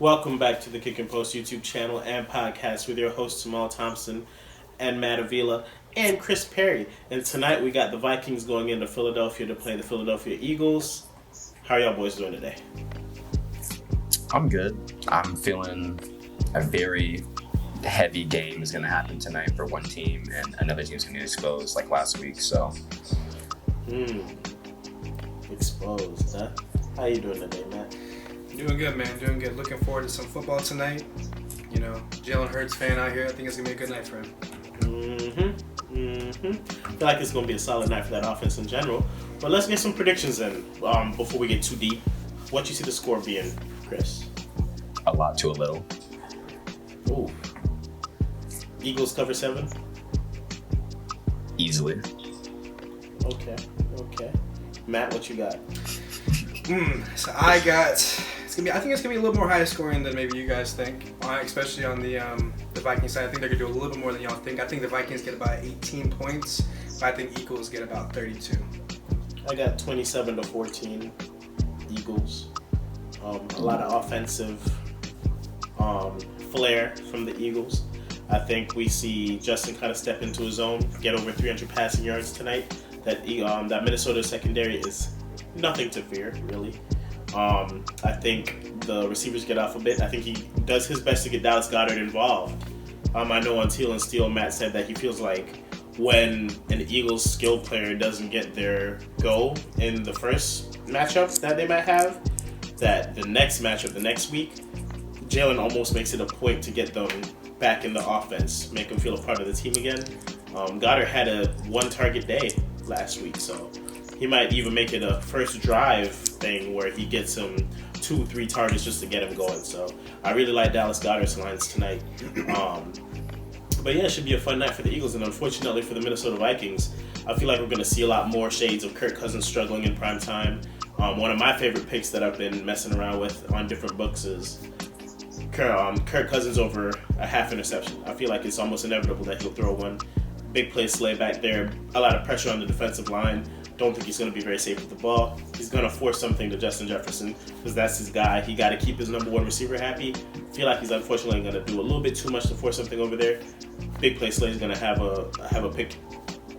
Welcome back to the KickNPost YouTube channel and podcast with your hosts Jamal Thompson and Matt Avila and Chris Perry. And tonight we got the Vikings going into Philadelphia to play the Philadelphia Eagles. How are y'all boys doing today? I'm good. I'm feeling a very heavy game is going to happen tonight for one team, and another team's going to get exposed like last week. So, Exposed, huh? How you doing today, Matt? Doing good, man. Doing good. Looking forward to some football tonight. You know, Jalen Hurts fan out here. I think it's going to be a good night for him. I feel like it's going to be a solid night for that offense in general. But let's get some predictions in before we get too deep. What you see the score being, Chris? a lot to a little. Ooh. Eagles cover 7? Easily. Okay. Matt, what you got? So I think it's gonna be a little more high scoring than maybe you guys think, especially on the Vikings side. I think they're gonna do a little bit more than y'all think. I think the Vikings get about 18 points, but I think Eagles get about 32. I got 27-14 Eagles. A lot of offensive flair from the Eagles. I think we see Justin kind of step into his own, get over 300 passing yards tonight. That Minnesota secondary is nothing to fear, really. I think the receivers get off a bit. I think he does his best to get Dallas Goedert involved. I know on Teal and Steel, Matt said that he feels like when an Eagles skill player doesn't get their go in the first matchup that they might have, that the next matchup, the next week, Jalen almost makes it a point to get them back in the offense, make them feel a part of the team again. Goddard had a one-target day last week, so he might even make it a first drive thing where he gets him 2-3 targets just to get him going. So I really like Dallas Goedert's lines tonight. But yeah, it should be a fun night for the Eagles, and unfortunately for the Minnesota Vikings, I feel like we're going to see a lot more shades of Kirk Cousins struggling in prime time. One of my favorite picks that I've been messing around with on different books is Kirk Cousins over a half interception. I feel like it's almost inevitable that he'll throw one. Big play slay back there, a lot of pressure on the defensive line. Don't think he's going to be very safe with the ball. He's going to force something to Justin Jefferson because that's his guy. He got to keep his number one receiver happy. Feel like he's unfortunately going to do a little bit too much to force something over there. Big play slay is going to have a pick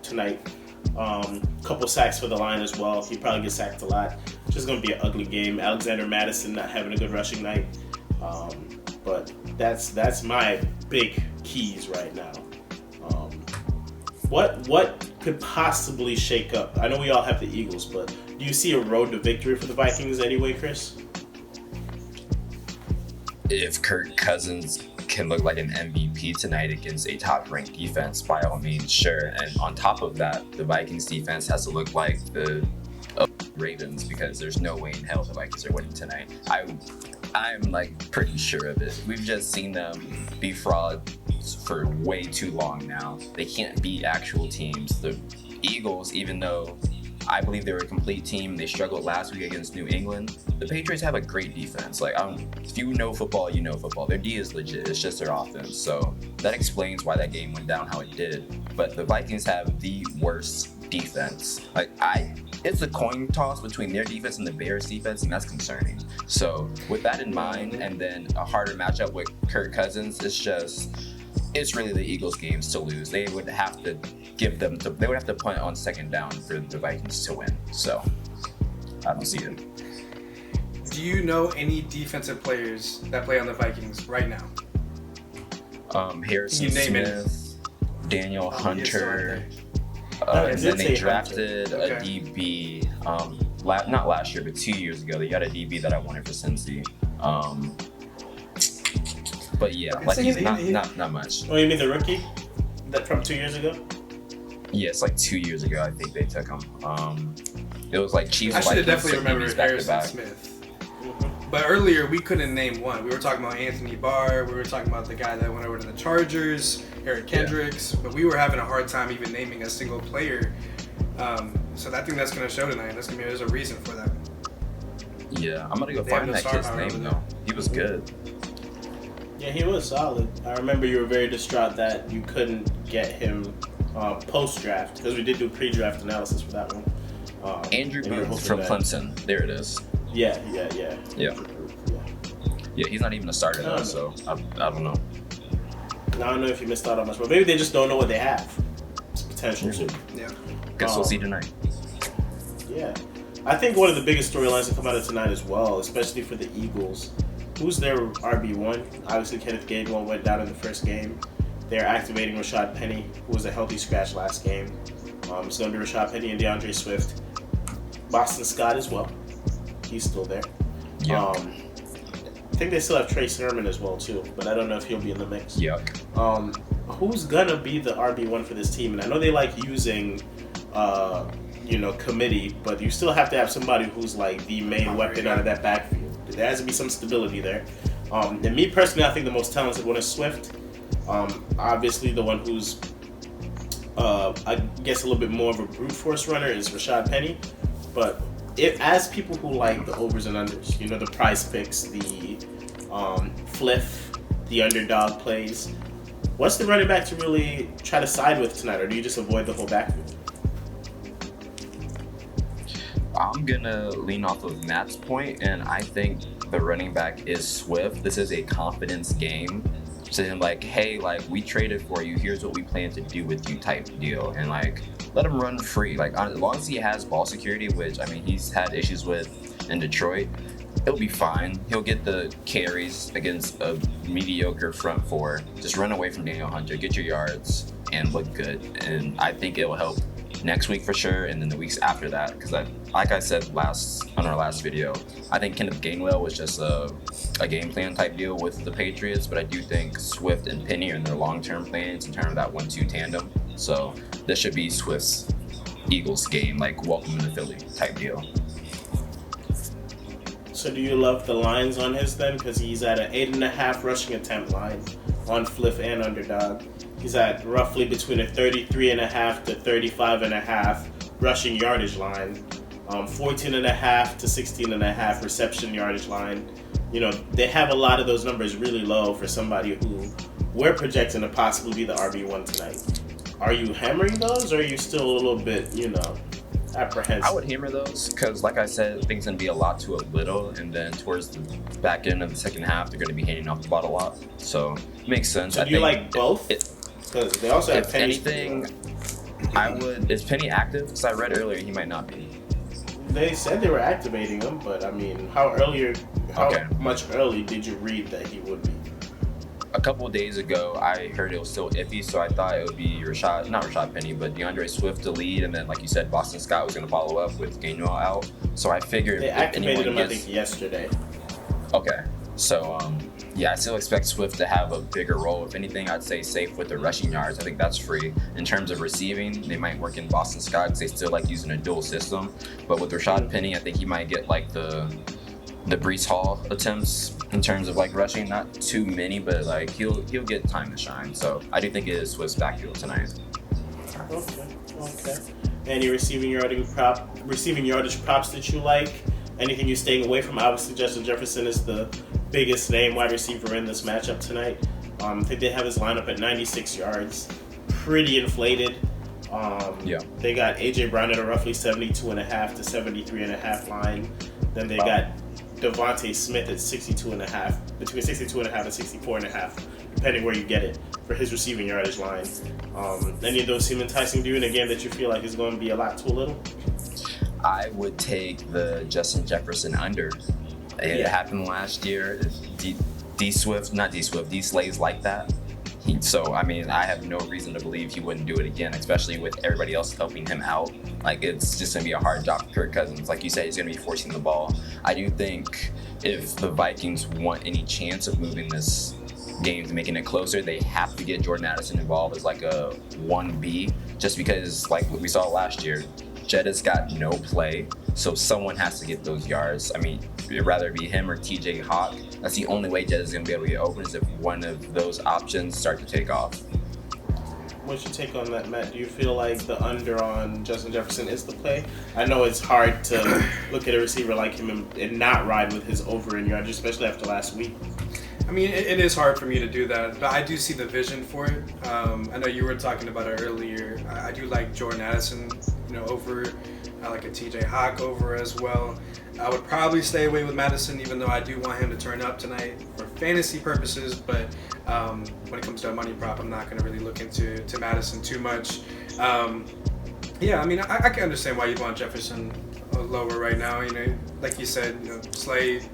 tonight. Couple sacks for the line as well. He probably gets sacked a lot. Just going to be an ugly game. Alexander Madison not having a good rushing night. But that's my big keys right now. What could possibly shake up? I know we all have the Eagles, but do you see a road to victory for the Vikings anyway, Chris? If Kirk Cousins can look like an MVP tonight against a top-ranked defense, by all means, sure. And on top of that, the Vikings defense has to look like the Ravens, because there's no way in hell the Vikings are winning tonight. I'm like pretty sure of it. We've just seen them be frauds for way too long now. They can't beat actual teams. The Eagles, even though I believe they were a complete team, they struggled last week against New England. The Patriots have a great defense. If you know football, you know football. Their D is legit. It's just their offense. So that explains why that game went down how it did. But the Vikings have the worst defense. It's a coin toss between their defense and the Bears' defense, and that's concerning. So with that in mind, and then a harder matchup with Kirk Cousins, it's really the Eagles' games to lose. They would have to punt on second down for the Vikings to win. So I don't see it. Do you know any defensive players that play on the Vikings right now? Harrison Smith, Daniel Hunter. And then they drafted a DB, not last year, but 2 years ago. They got a DB that I wanted for Cincy. But yeah, not much. Oh, you mean the rookie that from 2 years ago? Yeah, it's like 2 years ago. I think they took him. It was like Chiefs. I should have definitely remembered Harrison Smith. But earlier we couldn't name one. We were talking about Anthony Barr. We were talking about the guy that went over to the Chargers, Eric Kendricks. Yeah. But we were having a hard time even naming a single player. So I think that's going to show tonight. There's a reason for that. Yeah, I'm going to go find that kid's name though. He was good. Yeah, he was solid. I remember you were very distraught that you couldn't get him post-draft, because we did do pre-draft analysis for that one. Andrew Booth from Clemson. There it is. Yeah. Yeah, he's not even a starter though, so I don't know. I don't know if you missed out on much, but maybe they just don't know what they have. It's potential too. Yeah. Guess we'll see tonight. Yeah. I think one of the biggest storylines to come out of tonight as well, especially for the Eagles, who's their RB1? Obviously, Kenneth Gainwell went down in the first game. They're activating Rashad Penny, who was a healthy scratch last game. It's going to be Rashad Penny and DeAndre Swift. Boston Scott as well. He's still there. Yeah. I think they still have Trey Sermon as well too, but I don't know if he'll be in the mix. Yuck. Who's gonna be the RB1 for this team? And I know they like using, committee, but you still have to have somebody who's like the main weapon out of that backfield. There has to be some stability there. And me personally, I think the most talented one is Swift. Obviously, the one who's, I guess, a little bit more of a brute force runner is Rashad Penny, but as people who like the overs and unders, the prize picks, the fliff, the underdog plays, what's the running back to really try to side with tonight, or do you just avoid the whole backfield? I'm gonna lean off of Matt's point, and I think the running back is Swift. This is a confidence game. Saying like, hey, like, we traded for you, here's what we plan to do with you type deal, and like, let him run free. Like, as long as he has ball security, which I mean he's had issues with in Detroit, he'll be fine. He'll get the carries against a mediocre front four. Just run away from Daniel Hunter, get your yards, and look good. And I think it will help next week for sure, and then the weeks after that, because like I said on our last video, I think Kenneth Gainwell was just a game plan type deal with the Patriots, but I do think Swift and Penny are in their long-term plans in terms of that 1-2 tandem. So this should be Swift's Eagles game, like welcome to Philly type deal. So do you love the lines on his then? Because he's at an 8.5 rushing attempt line on Fliff and Underdog. He's at roughly between a 33.5 to 35.5 rushing yardage line, 14.5 to 16.5 reception yardage line. They have a lot of those numbers really low for somebody who we're projecting to possibly be the RB1 tonight. Are you hammering those, or are you still a little bit, apprehensive? I would hammer those because, like I said, I think it's going to be a lot to a little, and then towards the back end of the second half, they're going to be handing off the ball a lot. So it makes sense. So do you like both? Because they also have Penny. If anything, I would. Is Penny active? Because I read earlier he might not be. They said they were activating him, but I mean, how much early did you read that he would be? A couple of days ago, I heard it was still iffy, so I thought it would be not Rashad Penny, but DeAndre Swift to lead, and then, like you said, Boston Scott was going to follow up with Gainwell out. So I figured they activated him, I think, yesterday. Okay, so yeah, I still expect Swift to have a bigger role. If anything, I'd say safe with the rushing yards. I think that's free. In terms of receiving, they might work in Boston Scott because they still like using a dual system. But with Rashad Penny, I think he might get like the Breece Hall attempts in terms of like rushing, not too many, but like he'll get time to shine. So I do think it is Swift's backfield tonight. Okay. Any receiving yardage props that you like? Anything you're staying away from? Obviously, Justin Jefferson is the biggest name wide receiver in this matchup tonight. I think they have his lineup at 96 yards, pretty inflated. They got AJ Brown at a roughly 72.5 to 73.5 line. Then they got Devontae Smith at 62.5, between 62.5 and 64.5, depending where you get it for his receiving yardage line. Any of those seem enticing to you in a game that you feel like is going to be a lot too little? I would take the Justin Jefferson under. It happened last year. D Slay's like that. So, I mean, I have no reason to believe he wouldn't do it again, especially with everybody else helping him out. Like, it's just going to be a hard job for Kirk Cousins. Like you said, he's going to be forcing the ball. I do think if the Vikings want any chance of moving this game to making it closer, they have to get Jordan Addison involved as like a 1B, just because, like what we saw last year, Jetta's got no play, so someone has to get those yards. I mean, it'd rather be him or TJ Hawk. That's the only way Jetta's going to be able to get open, is if one of those options start to take off. What's your take on that, Matt? Do you feel like the under on Justin Jefferson is the play? I know it's hard to look at a receiver like him and not ride with his over in yards, especially after last week. I mean, it is hard for me to do that, but I do see the vision for it. I know you were talking about it earlier. I do like Jordan Addison, over. I like a TJ Hawk over as well. I would probably stay away with Madison, even though I do want him to turn up tonight for fantasy purposes. But when it comes to a money prop, I'm not going to really look into Madison too much. Yeah, I mean, I can understand why you want Jefferson lower right now. You know, like you said, you know, Slade,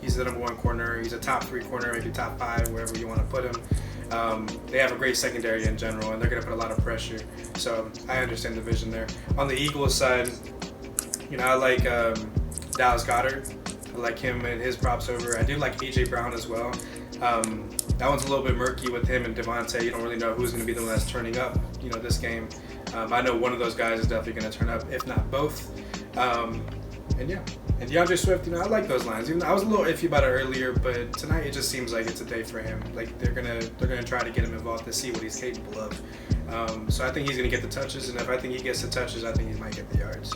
he's the number 1 corner. He's a top 3 corner, maybe top 5, wherever you want to put him. They have a great secondary in general, and they're going to put a lot of pressure. So I understand the vision there. On the Eagles side, you know, I like Dallas Goedert. I like him and his props over. I do like A.J. Brown as well. That one's a little bit murky with him and Devontae. You don't really know who's going to be the one that's turning up, you know, this game. I know one of those guys is definitely going to turn up, if not both. And yeah, and DeAndre Swift, you know, I like those lines. Even though I was a little iffy about it earlier, but tonight it just seems like it's a day for him. Like they're gonna try to get him involved to see what he's capable of. So I think he's gonna get the touches, and if I think he gets the touches, I think he might get the yards.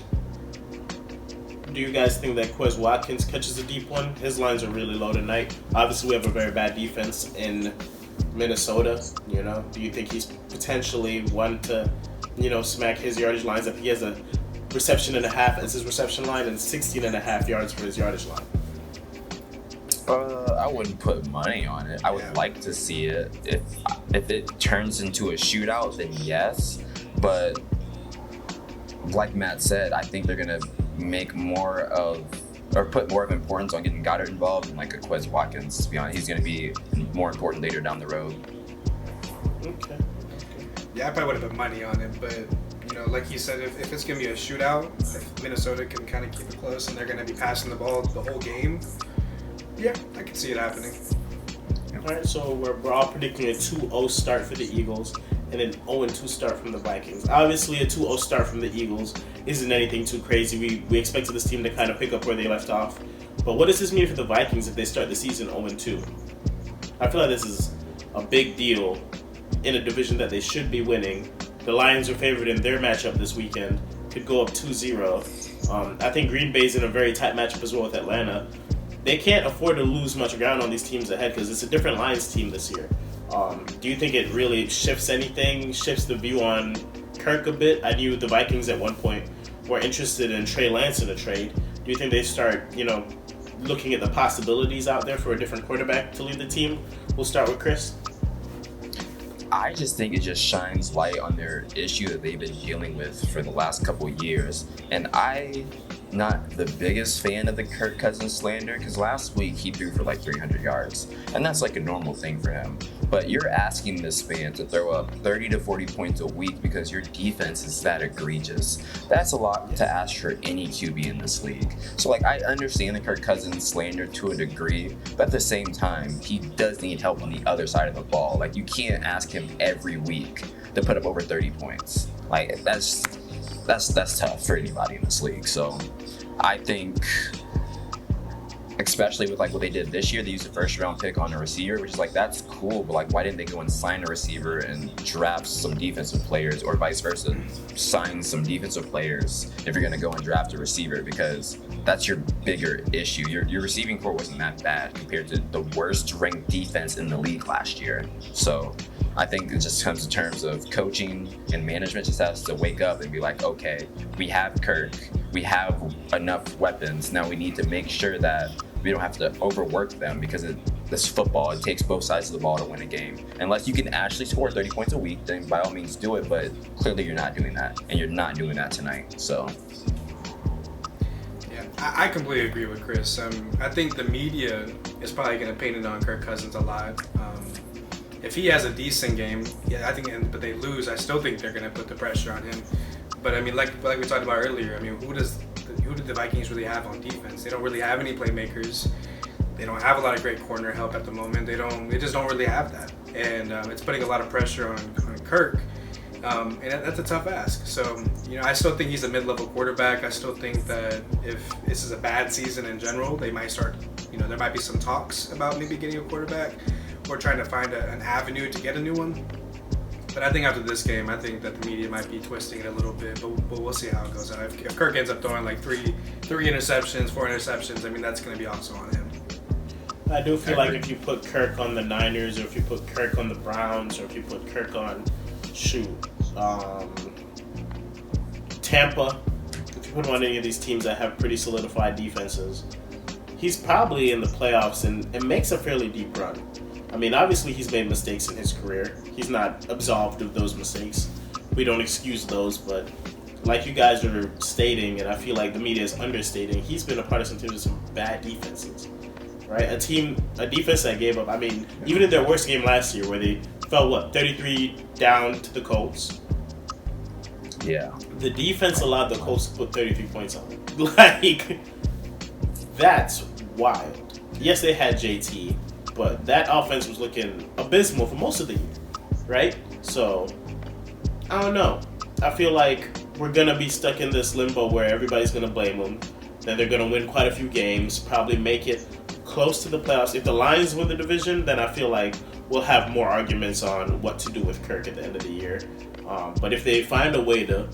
Do you guys think that Quez Watkins catches a deep one? His lines are really low tonight. Obviously, we have a very bad defense in Minnesota. You know, do you think he's potentially one to, you know, smack his yardage lines? I think he has a reception and a half as his reception line and 16 and a half yards for his yardage line. I wouldn't put money on it. I would like to see it. If it turns into a shootout, then yes. But like Matt said, I think they're gonna make more of, or put more of importance on getting Goddard involved than like a Quez Watkins. To be honest, he's gonna be more important later down the road. Okay. Yeah, I probably would have put money on it, but you know, like you said, if it's gonna be a shootout, if Minnesota can kind of keep it close and they're gonna be passing the ball the whole game, yeah, I can see it happening. All right, so we're all predicting a 2-0 start for the Eagles and an 0-2 start from the Vikings. Obviously, a 2-0 start from the Eagles isn't anything too crazy. We expected this team to kind of pick up where they left off. But what does this mean for the Vikings if they start the season 0-2? I feel like this is a big deal in a division that they should be winning. The Lions are favored in their matchup this weekend. Could go up 2-0. I think Green Bay's in a very tight matchup as well with Atlanta. They can't afford to lose much ground on these teams ahead because it's a different Lions team this year. Do you think it really shifts anything, shifts the view on Kirk a bit? I knew the Vikings at one point were interested in Trey Lance in a trade. Do you think they start, you know, looking at the possibilities out there for a different quarterback to lead the team? We'll start with Chris. I just think it just shines light on their issue that they've been dealing with for the last couple of years. And I'm not the biggest fan of the Kirk Cousins slander because last week he threw for like 300 yards. And that's like a normal thing for him. But you're asking this man to throw up 30 to 40 points a week because your defense is that egregious. That's a lot to ask for any QB in this league. So like I understand the Kirk Cousins slander to a degree, but at the same time, he does need help on the other side of the ball. Like you can't ask him every week to put up over 30 points. Like that's tough for anybody in this league. So I think, especially with like what they did this year, they used a first round pick on a receiver, which is like that's cool, but like why didn't they go and sign a receiver and draft some defensive players, or vice versa, sign some defensive players if you're gonna go and draft a receiver, because that's your bigger issue. Your receiving core wasn't that bad compared to the worst ranked defense in the league last year. So I think it just comes in terms of coaching and management just has to wake up and be like, okay, we have Kirk, we have enough weapons. Now we need to make sure that we don't have to overwork them because this football, it takes both sides of the ball to win a game. Unless you can actually score 30 points a week, then by all means do it, but clearly you're not doing that, and you're not doing that tonight, so. Yeah, I completely agree with Chris. I think the media is probably going to paint it on Kirk Cousins a lot. If he has a decent game, yeah, I think, but they lose, I still think they're going to put the pressure on him. But I mean, like we talked about earlier, I mean, who did the Vikings really have on defense? They don't really have any playmakers. They don't have a lot of great corner help at the moment. They just don't really have that, and it's putting a lot of pressure on Kirk. And that's a tough ask. So, you know, I still think he's a mid-level quarterback. I still think that if this is a bad season in general, they might start, you know, there might be some talks about maybe getting a quarterback or trying to find an avenue to get a new one. But I think after this game, I think that the media might be twisting it a little bit, but we'll see how it goes out. If Kirk ends up throwing like three interceptions, 4 interceptions, I mean, that's going to be also on him. I do feel like if you put Kirk on the Niners, or if you put Kirk on the Browns, or if you put Kirk on, Tampa, if put him on any of these teams that have pretty solidified defenses, he's probably in the playoffs and makes a fairly deep run. I mean, obviously he's made mistakes in his career. He's not absolved of those mistakes. We don't excuse those, but like you guys are stating, and I feel like the media is understating, he's been a part of some bad defenses, right? A defense that gave up, I mean, even in their worst game last year where they fell, 33 down to the Colts? Yeah. The defense allowed the Colts to put 33 points on them. Like, that's wild. Yes, they had JT, but that offense was looking abysmal for most of the year, right? So, I don't know. I feel like we're going to be stuck in this limbo where everybody's going to blame them. Then they're going to win quite a few games, probably make it close to the playoffs. If the Lions win the division, then I feel like we'll have more arguments on what to do with Kirk at the end of the year. But if they find a way to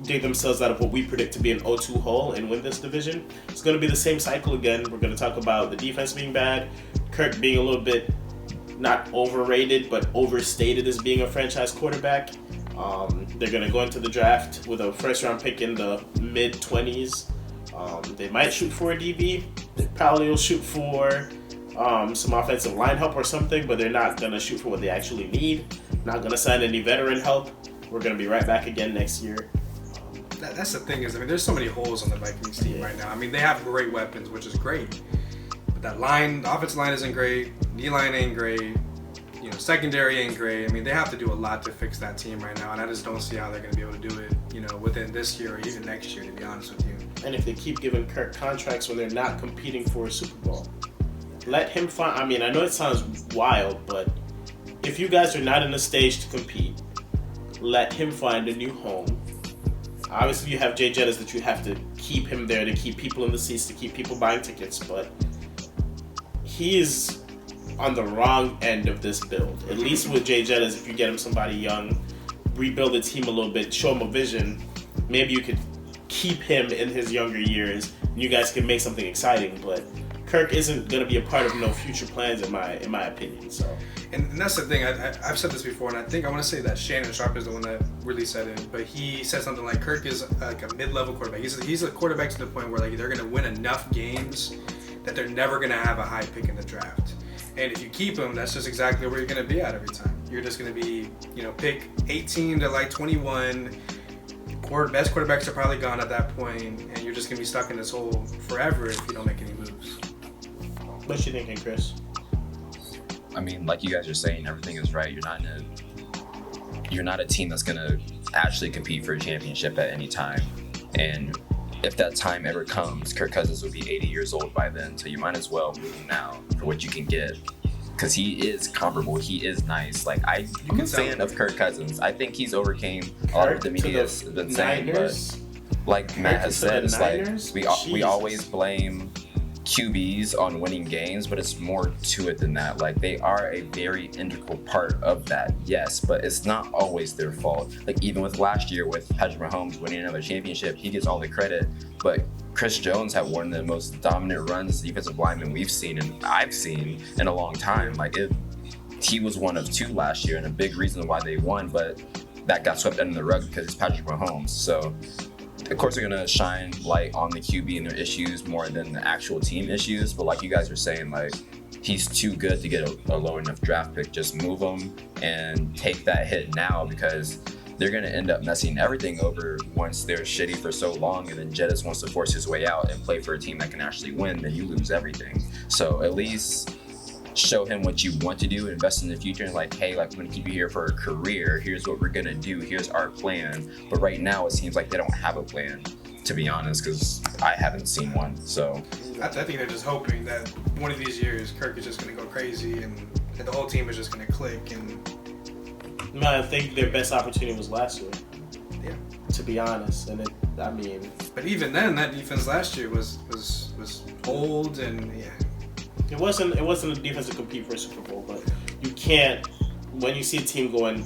dig themselves out of what we predict to be an 0-2 hole and win this division, it's going to be the same cycle again. We're going to talk about the defense being bad, Kirk being a little bit not overrated, but overstated as being a franchise quarterback. They're going to go into the draft with a first-round pick in the mid-20s. They might shoot for a DB. They probably will shoot for some offensive line help or something, but they're not going to shoot for what they actually need. Not going to sign any veteran help. We're going to be right back again next year. That's the thing is, I mean, there's so many holes on the Vikings team right now. I mean, they have great weapons, which is great. But that line, the offensive line isn't great. D-line ain't great. Secondary ain't great. I mean, they have to do a lot to fix that team right now, and I just don't see how they're going to be able to do it, within this year or even next year, to be honest with you. And if they keep giving Kirk contracts when they're not competing for a Super Bowl, let him find. I mean, I know it sounds wild, but if you guys are not in a stage to compete, let him find a new home. Obviously, you have Jay Jettis that you have to keep him there to keep people in the seats, to keep people buying tickets, but he is on the wrong end of this build. At least with Jay Jettis, if you get him somebody young, rebuild the team a little bit, show him a vision, maybe you could keep him in his younger years, and you guys can make something exciting, but Kirk isn't going to be a part of no future plans in my opinion. So, and that's the thing. I've said this before, and I want to say that Shannon Sharp is the one that really said it. But he said something like Kirk is like a mid-level quarterback. He's a quarterback to the point where like they're going to win enough games that they're never going to have a high pick in the draft. And if you keep him, that's just exactly where you're going to be at every time. You're just going to be, pick 18 to like 21. Best quarterbacks are probably gone at that point, and you're just going to be stuck in this hole forever if you don't make any moves. What you thinking, Chris? I mean, like you guys are saying, everything is right. You're not a team that's gonna actually compete for a championship at any time. And if that time ever comes, Kirk Cousins will be 80 years old by then. So you might as well move him now for what you can get. Because he is comparable. He is nice. Like, I'm a fan of Kirk Cousins. I think he's overcame a lot of the media has been saying. But like Matt has said, it's like we always blame QBs on winning games, but it's more to it than that. Like, they are a very integral part of that, yes, but it's not always their fault. Like, even with last year with Patrick Mahomes winning another championship, he gets all the credit, but Chris Jones had one of the most dominant runs defensive linemen we've seen and I've seen in a long time. He was one of two last year and a big reason why they won, but that got swept under the rug because it's Patrick Mahomes. So of course, they're going to shine light on the QB and their issues more than the actual team issues. But like you guys are saying, like, he's too good to get a low enough draft pick. Just move him and take that hit now, because they're going to end up messing everything over once they're shitty for so long. And then Jettis wants to force his way out and play for a team that can actually win. Then you lose everything. So at least show him what you want to do, invest in the future, and like, hey, like, we're gonna keep you here for a career. Here's what we're gonna do. Here's our plan. But right now, it seems like they don't have a plan, to be honest, because I haven't seen one. So I think they're just hoping that one of these years, Kirk is just gonna go crazy and the whole team is just gonna click. And no, I think their best opportunity was last year. Yeah, to be honest, and but even then, that defense last year was old and yeah. It wasn't a defense to compete for a Super Bowl, but you can't, when you see a team going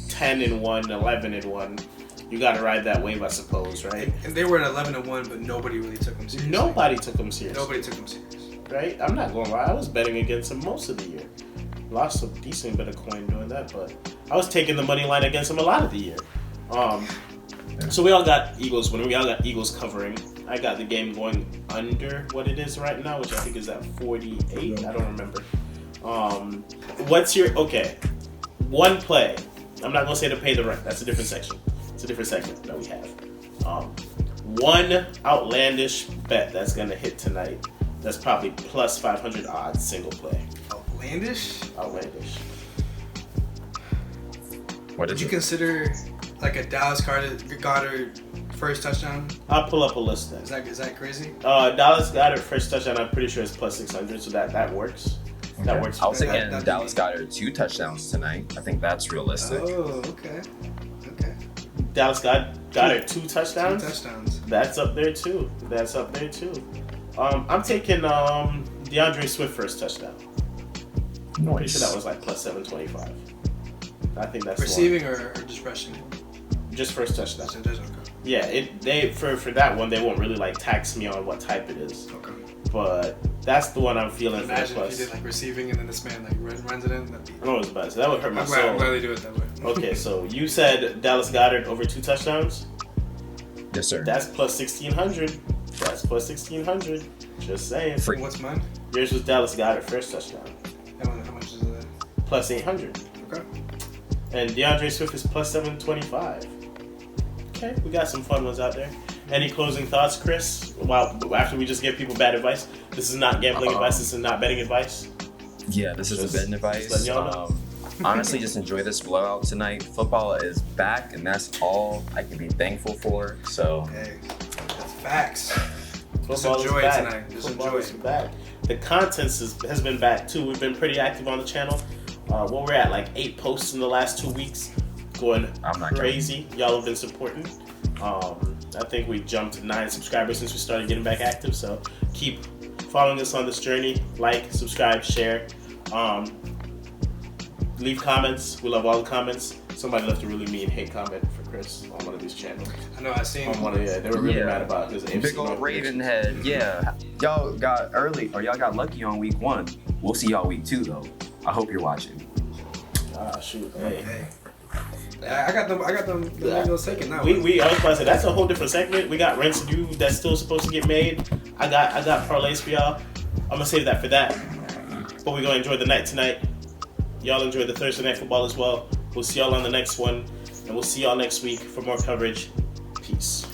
10-1, 11-1, you got to ride that wave, I suppose, right? And they were at 11-1, but nobody really took them seriously. Nobody took them seriously. Nobody took them serious. Right? I'm not going to lie. I was betting against them most of the year. Lost a decent bit of coin doing that, but I was taking the money line against them a lot of the year. So we all got Eagles winning. We all got Eagles covering. I got the game going under what it is right now, which I think is at 48. I don't remember. What's your one play? I'm not gonna say to pay the rent. That's a different section. It's a different segment that we have. One outlandish bet that's gonna hit tonight. That's probably plus 500 odds single play. Outlandish. What Would you consider like a Dallas Goddard first touchdown? I'll pull up a list then. Is that crazy? Dallas Goddard first touchdown. I'm pretty sure it's plus 600, so that works. Okay. That works. I was thinking Dallas Goddard 2 touchdowns tonight. I think that's realistic. Oh, okay. Dallas Goddard 2 touchdowns. 2 touchdowns. That's up there too. I'm taking DeAndre Swift first touchdown. I'm pretty sure that was like plus 725. I think that's receiving or just rushing. Just first touchdown. Okay. Yeah, for that one they won't really like tax me on what type it is. Okay. But that's the one I'm feeling. Imagine if you did like receiving and then this man like runs it in. I know it's bad. So that would hurt my soul. I'm glad they do it that way. Okay, so you said Dallas Goddard over 2 touchdowns. Yes, sir. That's plus 1,600. Just saying. What's mine? Yours was Dallas Goddard first touchdown. How much is that? Plus 800. Okay. And DeAndre Swift is plus 725. Okay, we got some fun ones out there. Any closing thoughts, Chris? Wow, after we just give people bad advice, this is not gambling advice. This is not betting advice. Yeah, this is betting advice. Honestly, just enjoy this blowout tonight. Football is back, and that's all I can be thankful for. So, hey, that's facts. Just enjoy it tonight. Just enjoy it. Back. The content has been back too. We've been pretty active on the channel. We're at like 8 posts in the last 2 weeks, going crazy. Y'all have been supporting. I think we jumped to 9 subscribers since we started getting back active. So keep following us on this journey. Like, subscribe, share. Leave comments. We love all the comments. Somebody left a really mean hate comment for Chris on one of these channels. I know, I seen. They were really mad about his big old Raven head. Yeah, y'all got lucky on week 1. We'll see y'all week 2 though. I hope you're watching. Shoot. Hey. I got them Legos taken now. I was about to say that's a whole different segment. We got rents due that's still supposed to get made. I got parlays for y'all. I'm gonna save that for that. But we're gonna enjoy the night tonight. Y'all enjoy the Thursday night football as well. We'll see y'all on the next one, and we'll see y'all next week for more coverage. Peace.